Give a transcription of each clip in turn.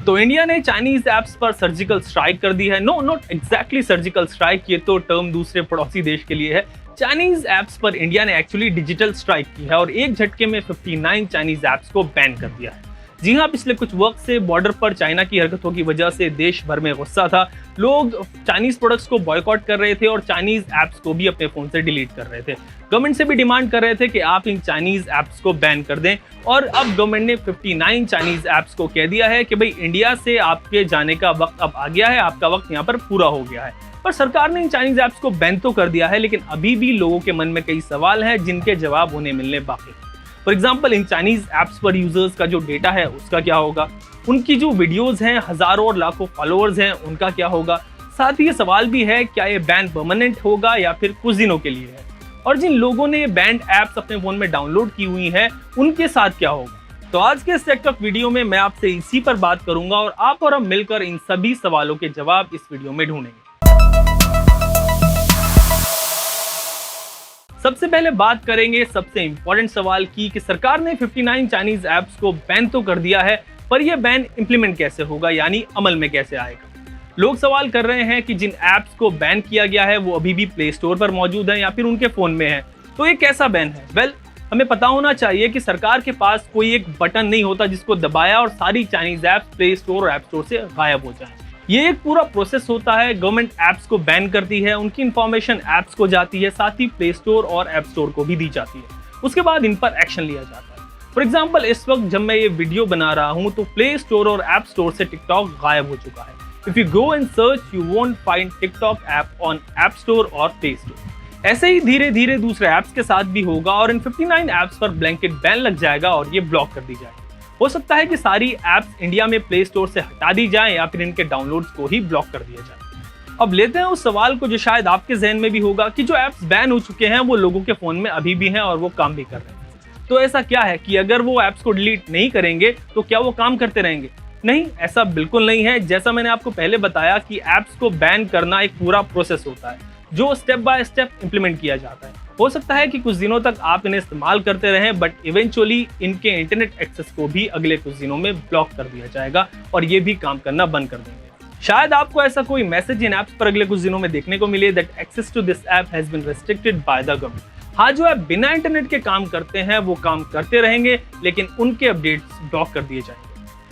तो इंडिया ने Chinese apps पर सर्जिकल स्ट्राइक कर दी है। No, not exactly surgical strike, ये तो टर्म दूसरे पड़ोसी देश के लिए है। चाइनीज ऐप्स पर इंडिया ने एक्चुअली डिजिटल स्ट्राइक की है और एक झटके में 59 चाइनीज ऐप्स को बैन कर दिया है। जी हाँ, पिछले कुछ वक्त से बॉर्डर पर चाइना की हरकतों की वजह से देश भर में गुस्सा था। लोग चाइनीज प्रोडक्ट्स को बॉयकॉट कर रहे थे और चाइनीज ऐप्स को भी अपने फोन से डिलीट कर रहे थे। गवर्नमेंट से भी डिमांड कर रहे थे कि आप इन चाइनीज ऐप्स को बैन कर दें और अब गवर्नमेंट ने 59 चाइनीज ऐप्स को कह दिया है कि भाई इंडिया से आपके जाने का वक्त अब आ गया है, आपका वक्त यहाँ पर पूरा हो गया है। पर सरकार ने इन चाइनीज ऐप्स को बैन तो कर दिया है, लेकिन अभी भी लोगों के मन में कई सवाल हैं जिनके जवाब उन्हें मिलने बाकी। For example, in Chinese apps पर यूजर्स का जो डेटा है उसका क्या होगा, उनकी जो वीडियोस हैं, हजारों और लाखों फॉलोअर्स हैं, उनका क्या होगा। साथ ही ये सवाल भी है क्या ये बैन परमानेंट होगा या फिर कुछ दिनों के लिए है, और जिन लोगों ने बैंड ऐप्स अपने फोन में डाउनलोड की हुई है उनके साथ क्या होगा। तो आज के इस टेक टॉक वीडियो में मैं आपसे इसी पर बात करूंगा और आप और हम मिलकर इन सभी सवालों के जवाब इस वीडियो में ढूंढेंगे। सबसे पहले बात करेंगे सबसे इंपॉर्टेंट सवाल की कि सरकार ने 59 चाइनीज ऐप्स को बैन तो कर दिया है, पर यह बैन इंप्लीमेंट कैसे होगा, यानी अमल में कैसे आएगा। लोग सवाल कर रहे हैं कि जिन ऐप्स को बैन किया गया है वो अभी भी प्ले स्टोर पर मौजूद है या फिर उनके फोन में है, तो ये कैसा बैन है। वेल, हमें पता होना चाहिए कि सरकार के पास कोई एक बटन नहीं होता जिसको दबाया और सारी चाइनीज ऐप्स प्ले स्टोर और ऐप स्टोर से गायब हो जाए। ये एक पूरा प्रोसेस होता है। गवर्नमेंट ऐप्स को बैन करती है, उनकी इंफॉर्मेशन ऐप्स को जाती है, साथ ही प्ले स्टोर और ऐप स्टोर को भी दी जाती है। उसके बाद इन पर एक्शन लिया जाता है। फॉर एग्जाम्पल, इस वक्त जब मैं ये वीडियो बना रहा हूँ तो प्ले स्टोर और ऐप स्टोर से टिकटॉक गायब हो चुका है। If you go and search you won't find TikTok app on app store और प्ले स्टोर। ऐसे ही धीरे धीरे दूसरे ऐप्स के साथ भी होगा और इन 59 ऐप्स पर ब्लैंकेट बैन लग जाएगा और ये ब्लॉक कर दी जाएगी। हो सकता है कि सारी ऐप्स इंडिया में प्ले स्टोर से हटा दी जाएं या फिर इनके डाउनलोड्स को ही ब्लॉक कर दिया जाए। अब लेते हैं उस सवाल को जो शायद आपके जहन में भी होगा कि जो ऐप्स बैन हो चुके हैं वो लोगों के फोन में अभी भी हैं और वो काम भी कर रहे हैं। तो ऐसा क्या है कि अगर वो ऐप्स को डिलीट नहीं करेंगे तो क्या वो काम करते रहेंगे? नहीं, ऐसा बिल्कुल नहीं है। जैसा मैंने आपको पहले बताया कि ऐप्स को बैन करना एक पूरा प्रोसेस होता है जो स्टेप बाय स्टेप इंप्लीमेंट किया जाता है। हो सकता है कि कुछ दिनों तक आप इन्हें इस्तेमाल करते रहें, बट इवेंचुअली इनके इंटरनेट एक्सेस को भी अगले कुछ दिनों में ब्लॉक कर दिया जाएगा और ये भी काम करना बंद कर देंगे। शायद आपको ऐसा कोई मैसेज इन ऐप्स पर अगले कुछ दिनों में देखने को मिले that access to this app has been restricted by the government. हाँ, जो ऐप बिना इंटरनेट के काम करते हैं वो काम करते रहेंगे, लेकिन उनके अपडेट्स ब्लॉक कर दिए जाएंगे।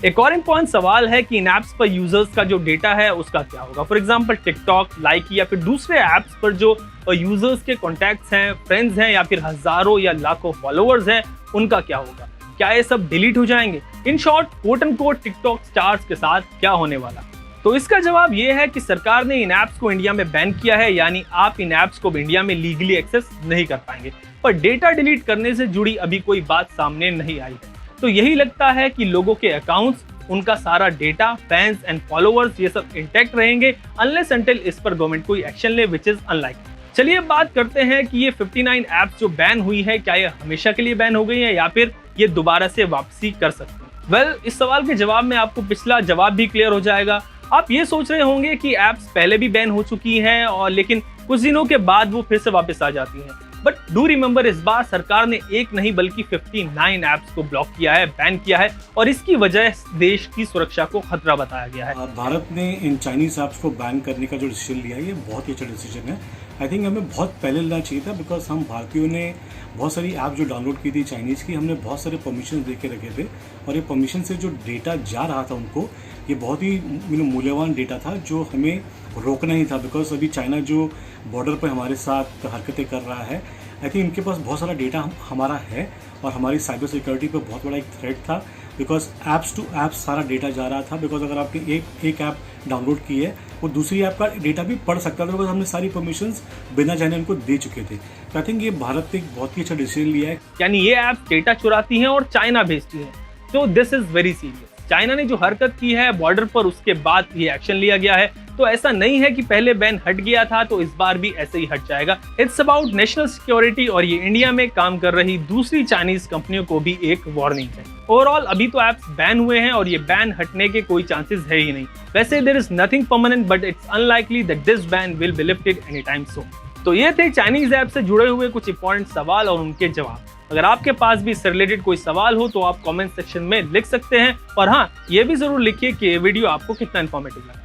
एक और इम्पॉर्टेंट सवाल है कि इन ऐप्स पर यूजर्स का जो डेटा है उसका क्या होगा। फॉर एग्जांपल, टिकटॉक, लाइकी या फिर दूसरे ऐप्स पर जो यूजर्स के कॉन्टैक्ट्स हैं, फ्रेंड्स हैं या फिर हजारों या लाखों फॉलोअर्स हैं, उनका क्या होगा? क्या ये सब डिलीट हो जाएंगे? In short, quote and quote TikTok stars के साथ क्या होने वाला? तो इसका जवाब ये है कि सरकार ने इन ऐप्स को इंडिया में बैन किया है, यानी आप इन ऐप्स को इंडिया में लीगली एक्सेस नहीं कर पाएंगे। पर डेटा डिलीट करने से जुड़ी अभी कोई बात सामने नहीं आई है। तो यही लगता है कि लोगों के अकाउंट्स, उनका सारा डेटा, फैंस एंड फॉलोअर्स, ये सब इंटैक्ट रहेंगे अनलेस अनटिल इस पर गवर्नमेंट कोई एक्शन ले, विच इज अनलाइकली। चलिए बात करते हैं कि ये 59 ऐप्स जो बैन हुई है, क्या ये हमेशा के लिए बैन हो गई है या फिर ये दोबारा से वापसी कर सकते हैं? वेल, इस सवाल के जवाब में आपको पिछला जवाब भी क्लियर हो जाएगा। आप ये सोच रहे होंगे कि ऐप्स पहले भी बैन हो चुकी हैं और लेकिन कुछ दिनों के बाद वो फिर से वापस आ जाती हैं। बट डू रिमेंबर, इस बार सरकार ने एक नहीं बल्कि 59 ऐप्स को ब्लॉक किया है, बैन किया है और इसकी वजह देश की सुरक्षा को खतरा बताया गया है। भारत ने इन चाइनीज ऐप्स को बैन करने का जो डिसीजन लिया है ये बहुत ही अच्छा डिसीजन है। आई थिंक हमें बहुत पहले लेना चाहिए था, बिकॉज हम भारतीयों ने बहुत सारी ऐप जो डाउनलोड की थी चाइनीज़ की, हमने बहुत सारे परमिशन दे के रखे थे और ये परमिशन से जो डेटा जा रहा था उनको, ये बहुत ही मूल्यवान डेटा था जो हमें रोकना ही था। बिकॉज अभी चाइना जो बॉर्डर पर हमारे साथ हरकतें कर रहा है, आई थिंक इनके पास बहुत सारा डेटा हमारा है और हमारी साइबर सिक्योरिटी पर बहुत बड़ा एक थ्रेट था। बिकॉज ऐप्स टू ऐप्स सारा डेटा जा रहा था। बिकॉज अगर आपने एक ऐप डाउनलोड की है वो दूसरी ऐप का डेटा भी पढ़ सकता था, बिकॉज हमने सारी परमिशंस बिना जाने उनको दे चुके थे। तो आई थिंक ये भारत ने एक बहुत ही अच्छा डिसीजन लिया है। यानी ये ऐप डेटा चुराती हैं और चाइना भेजती है, तो this is very serious. China ने जो हरकत की है बॉर्डर पर, उसके बाद ये एक्शन लिया गया है। तो ऐसा नहीं है कि पहले बैन हट गया था तो इस बार भी ऐसे ही हट जाएगा। इट्स अबाउट नेशनल सिक्योरिटी और ये इंडिया में काम कर रही दूसरी चाइनीज कंपनियों को भी एक वार्निंग है। ओवरऑल अभी तो ऐप्स बैन हुए हैं और ये बैन हटने के कोई चांसेस है ही नहीं। वैसे there is nothing permanent, but it's unlikely that this ban will be lifted any time soon. तो ये थे चाइनीज ऐप से जुड़े हुए कुछ इंपॉर्टेंट सवाल और उनके जवाब। अगर आपके पास भी इससे रिलेटेड कोई सवाल हो तो आप कमेंट सेक्शन में लिख सकते हैं, और हाँ, ये भी जरूर लिखिए कि ये वीडियो आपको कितना इन्फॉर्मेटिव लगा।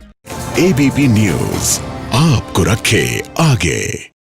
ABP न्यूज आपको रखे आगे।